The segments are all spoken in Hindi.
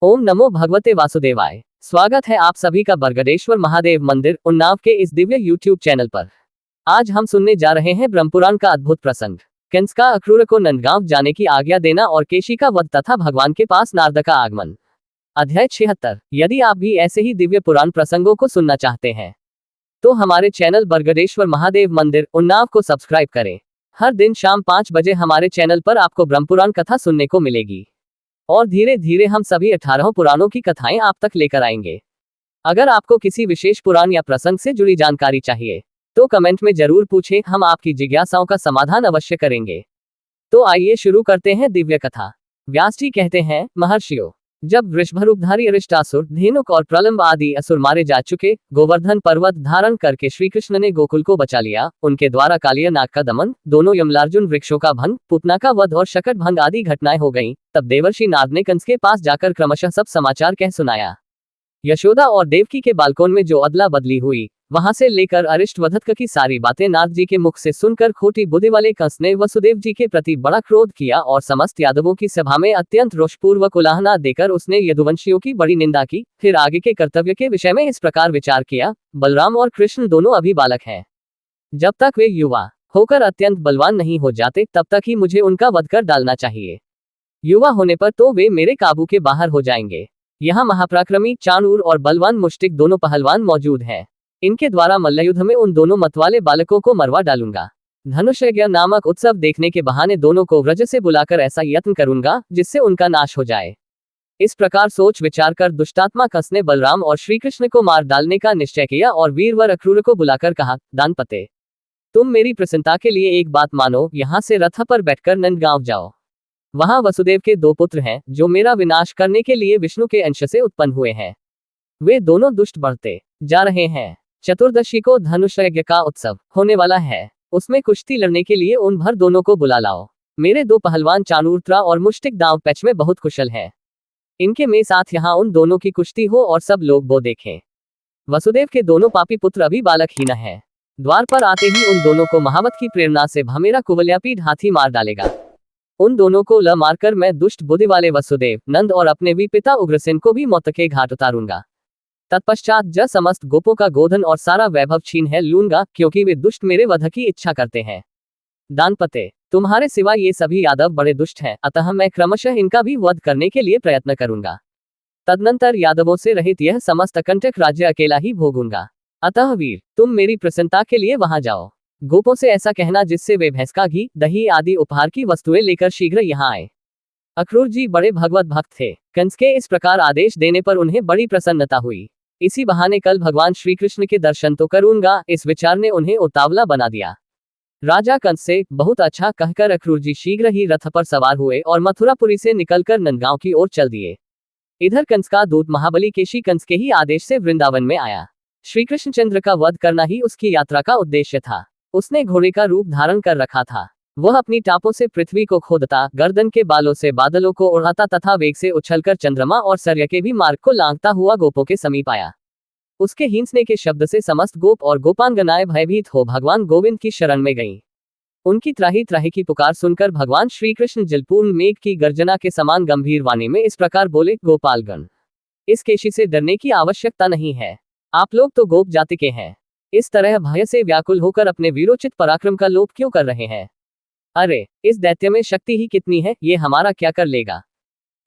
ओम नमो भगवते वासुदेवाय। स्वागत है आप सभी का बरगदेश्वर महादेव मंदिर उन्नाव के इस दिव्य यूट्यूब चैनल पर। आज हम सुनने जा रहे हैं ब्रह्मपुराण का अद्भुत प्रसंग, कंस का अक्रूर को नंदगांव जाने की आज्ञा देना और केशी का वध तथा भगवान के पास नारद का आगमन। अध्याय 76। यदि आप भी ऐसे ही दिव्य पुराण प्रसंगों को सुनना चाहते हैं तो हमारे चैनल बरगदेश्वर महादेव मंदिर उन्नाव को सब्सक्राइब करें। हर दिन शाम 5 बजे हमारे चैनल पर आपको ब्रह्मपुराण कथा सुनने को मिलेगी और धीरे धीरे हम सभी 18 पुराणों की कथाएं आप तक लेकर आएंगे। अगर आपको किसी विशेष पुराण या प्रसंग से जुड़ी जानकारी चाहिए तो कमेंट में जरूर पूछें, हम आपकी जिज्ञासाओं का समाधान अवश्य करेंगे। तो आइए शुरू करते हैं दिव्य कथा। व्यास जी कहते हैं, महर्षियों, जब वृषभरूपधारी अरिष्टासुर, धेनुक और प्रलंब आदि असुर मारे जा चुके, गोवर्धन पर्वत धारण करके श्री कृष्ण ने गोकुल को बचा लिया। उनके द्वारा कालिया नाग का दमन, दोनों यमलार्जुन वृक्षों का भंग, पूतना का वध और शकट भंग आदि घटनाएं हो गईं। तब देवर्षि नारद ने कंस के पास जाकर क्रमशः सब समाचार कह सुनाया। यशोदा और देवकी के बालकों में जो अदला बदली हुई, वहां से लेकर अरिष्ट वधक की सारी बातें नारद जी के मुख से सुनकर खोटी बुद्धि वाले कंस ने वसुदेव जी के प्रति बड़ा क्रोध किया और समस्त यादवों की सभा में अत्यंत रोषपूर्वक उलाहना देकर उसने यदुवंशियों की बड़ी निंदा की। फिर आगे के कर्तव्य के विषय में इस प्रकार विचार किया, बलराम और कृष्ण दोनों अभी बालक हैं। जब तक वे युवा होकर अत्यंत बलवान नहीं हो जाते तब तक ही मुझे उनका वध कर डालना चाहिए। युवा होने पर तो वे मेरे काबू के बाहर हो जाएंगे। यहाँ महापराक्रमी, चाणूर और बलवान मुष्टिक दोनों पहलवान मौजूद हैं। इनके द्वारा मल्लयुद्ध में उन दोनों मतवाले बालकों को मरवा डालूंगा। धनुषयज्ञ नामक उत्सव देखने के बहाने दोनों को व्रज से बुलाकर ऐसा यत्न करूंगा जिससे उनका नाश हो जाए। इस प्रकार सोच विचार कर दुष्टात्मा कंस ने बलराम और श्री कृष्ण को मार डालने का निश्चय किया और वीरवर अक्रूर को बुलाकर कहा, दानपते, तुम मेरी प्रसन्नता के लिए एक बात मानो, यहाँ से रथ पर बैठकर नंदगांव जाओ। वहां वसुदेव के 2 पुत्र हैं जो मेरा विनाश करने के लिए विष्णु के अंश से उत्पन्न हुए हैं। वे दोनों दुष्ट बढ़ते जा रहे हैं। चतुर्दशी को धनुषयज्ञ का उत्सव होने वाला है, उसमें कुश्ती लड़ने के लिए उन भर दोनों को बुला लाओ। मेरे 2 पहलवान चाणूर और मुष्टिक दांव पैच में बहुत कुशल हैं। इनके में साथ यहाँ उन दोनों की कुश्ती हो और सब लोग वो देखें। वसुदेव के दोनों पापी पुत्र अभी बालक ही न है। द्वार पर आते ही उन दोनों को महावत की प्रेरणा से भमेरा कुवल्यापीठ हाथी मार डालेगा। उन दोनों को ल मारकर मैं दुष्ट बुद्धि वाले वसुदेव, नंद और अपने भी पिता उग्रसेन को भी मौत के घाट उतारूंगा। तत्पश्चात ज समस्त गोपों का गोधन और सारा वैभव छीन है लूंगा, क्योंकि वे दुष्ट मेरे वध की इच्छा करते हैं। दानपते, तुम्हारे सिवा ये सभी यादव बड़े दुष्ट हैं, अतः मैं क्रमशः इनका भी वध करने के लिए प्रयत्न करूंगा। तदनंतर यादवों से रहित यह समस्त अकंटक राज्य अकेला ही भोगूंगा। अतः वीर, तुम मेरी प्रसन्नता के लिए वहां जाओ। गोपों से ऐसा कहना जिससे वे भैंस का घी, दही आदि उपहार की वस्तुएं लेकर शीघ्र यहाँ आए। अक्रूर जी बड़े भगवत भक्त थे। कंस के इस प्रकार आदेश देने पर उन्हें बड़ी प्रसन्नता हुई। इसी बहाने कल भगवान श्री कृष्ण के दर्शन तो करूंगा, इस विचार ने उन्हें उतावला बना दिया। राजा कंस से बहुत अच्छा कहकर अक्रूर जी शीघ्र ही रथ पर सवार हुए और मथुरापुरी से निकलकर नंदगांव की ओर चल दिए। इधर कंस का दूत महाबली केशी कंस के ही आदेश से वृंदावन में आया। श्री कृष्णचंद्र का वध करना ही उसकी यात्रा का उद्देश्य था। उसने घोड़े का रूप धारण कर रखा था। वह अपनी टापों से पृथ्वी को खोदता, गर्दन के बालों से बादलों को उड़ाता तथा वेग से उछलकर चंद्रमा और सूर्य के भी मार्ग को लांघता हुआ गोपों के समीप आया। उसके हींसने के शब्द से समस्त गोप और गोपांगनाएं भयभीत हो भगवान गोविंद की शरण में गईं। उनकी त्राही त्राही की पुकार सुनकर भगवान श्री कृष्ण जलपूर्ण मेघ की गर्जना के समान गंभीर वाणी में इस प्रकार बोले, गोपालगण, इस केशी से डरने की आवश्यकता नहीं है। आप लोग तो गोप जाति के हैं। इस तरह भय से व्याकुल होकर अपने वीरोचित पराक्रम का लोप क्यों कर रहे हैं? अरे, इस दैत्य में शक्ति ही कितनी है, ये हमारा क्या कर लेगा?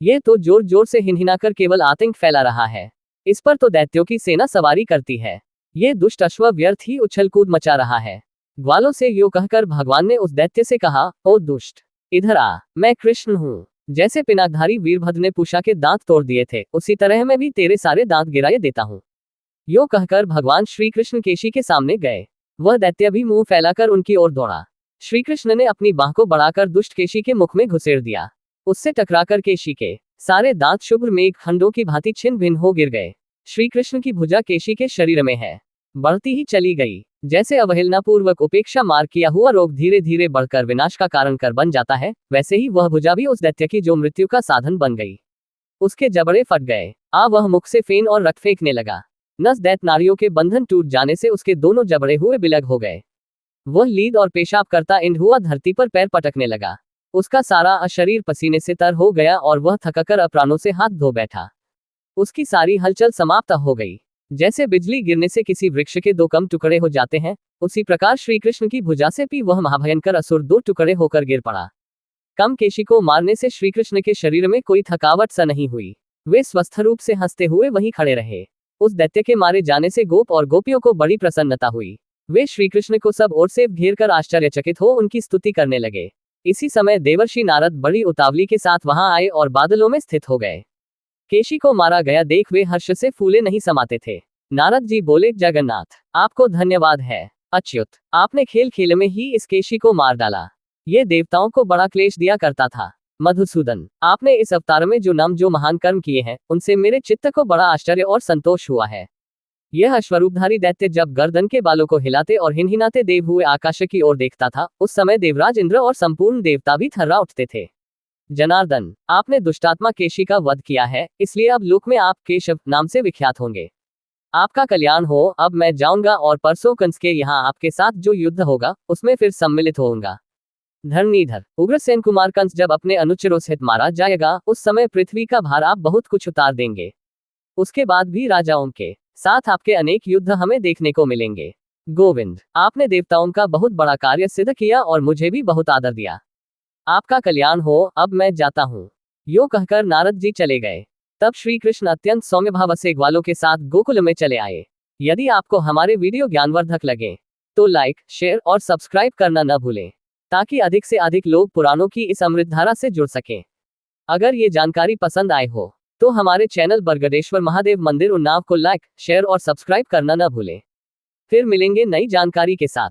ये तो जोर जोर से हिनहिनाकर केवल आतंक फैला रहा है। इस पर तो दैत्यों की सेना सवारी करती है। ये दुष्ट अश्व व्यर्थ ही उछल कूद मचा रहा है। ग्वालों से यूं कहकर भगवान ने उस दैत्य से कहा, ओ दुष्ट, इधर आ, मैं कृष्ण हूँ। जैसे पिनाकधारी वीरभद्र ने पूषा के दांत तोड़ दिए थे, उसी तरह मैं भी तेरे सारे दांत गिराए देता हूँ। यो कहकर भगवान श्री कृष्ण केशी के सामने गए। वह दैत्य भी मुंह फैलाकर उनकी ओर दौड़ा। श्री कृष्ण ने अपनी बाह को बढ़ाकर दुष्ट केशी के मुख में घुसेड़ दिया। उससे टकराकर केशी के सारे दांत शुभ्र मेघ खंडों की भांति छिन्न भिन्न हो गिर गए। श्री कृष्ण की भुजा केशी के शरीर में है, बढ़ती ही चली गई। जैसे अवहेलनापूर्वक उपेक्षा मार किया हुआ रोग धीरे धीरे बढ़कर विनाश का कारण कर बन जाता है, वैसे ही वह भुजा भी उस दैत्य की जो मृत्यु का साधन बन गई। उसके जबड़े फट गए। वह मुख से फेन और रक्त फेंकने लगा। नस दैत नारियों के बंधन टूट जाने से उसके दोनों जबड़े हुए बिलग हो गए। वह लीद और पेशाब करता इंड हुआ धरती पर पैर पटकने लगा। उसका सारा शरीर पसीने से तर हो गया और वह थककर अप्राणों से हाथ धो बैठा। उसकी सारी हलचल समाप्त हो गई। जैसे बिजली गिरने से किसी वृक्ष के 2 कम टुकड़े हो जाते हैं, उसी प्रकार श्री कृष्ण की भुजा से भी वह महाभयंकर असुर 2 टुकड़े होकर गिर पड़ा। कम केशी को मारने से श्री कृष्ण के शरीर में कोई थकावट सा नहीं हुई। वे स्वस्थ रूप से हंसते हुए वहीं खड़े रहे। उस दैत्य के मारे जाने से गोप और गोपियों को बड़ी प्रसन्नता हुई। वे श्री कृष्ण को सब ओर से घेर कर आश्चर्यचकित हो उनकी स्तुति करने लगे। इसी समय देवर्षि नारद बड़ी उतावली के साथ वहां आए और बादलों में स्थित हो गए। केशी को मारा गया देख वे हर्ष से फूले नहीं समाते थे। नारद जी बोले, जगन्नाथ, आपको धन्यवाद है। अच्युत, आपने खेल खेल में ही इस केशी को मार डाला। ये देवताओं को बड़ा क्लेश दिया करता था। मधुसूदन, आपने इस अवतार में जो महान कर्म किए हैं, उनसे मेरे चित्त को बड़ा आश्चर्य और संतोष हुआ है। यह अश्वरूपधारी दैत्य जब गर्दन के बालों को हिलाते और हिनहिनाते देव हुए आकाश की ओर देखता था, उस समय देवराज इंद्र और संपूर्ण देवता भी थर्रा उठते थे। जनार्दन, आपने दुष्टात्मा केशी का वध किया है, इसलिए अब लोक में आप केशव नाम से विख्यात होंगे। आपका कल्याण हो। अब मैं जाऊंगा और परसों कंस के यहाँ आपके साथ जो युद्ध होगा उसमें फिर सम्मिलित होऊंगा। धरणीधर, उग्रसेन कुमार कंस जब अपने अनुचरों सहित मारा जाएगा, उस समय पृथ्वी का भार आप बहुत कुछ उतार देंगे। उसके बाद भी राजाओं के साथ आपके अनेक युद्ध हमें देखने को मिलेंगे। गोविंद, आपने देवताओं का बहुत बड़ा कार्य सिद्ध किया और मुझे भी बहुत आदर दिया। आपका कल्याण हो। अब मैं जाता हूँ। यो कहकर नारद जी चले गए। तब श्री कृष्ण अत्यंत सौम्य भाव से ग्वालों के साथ गोकुल में चले आए। यदि आपको हमारे वीडियो ज्ञानवर्धक लगे तो लाइक, शेयर और सब्सक्राइब करना न भूलें, ताकि अधिक से अधिक लोग पुराणों की इस अमृतधारा से जुड़ सकें। अगर ये जानकारी पसंद आए हो तो हमारे चैनल बरगदेश्वर महादेव मंदिर उन्नाव को लाइक, शेयर और सब्सक्राइब करना न भूलें। फिर मिलेंगे नई जानकारी के साथ।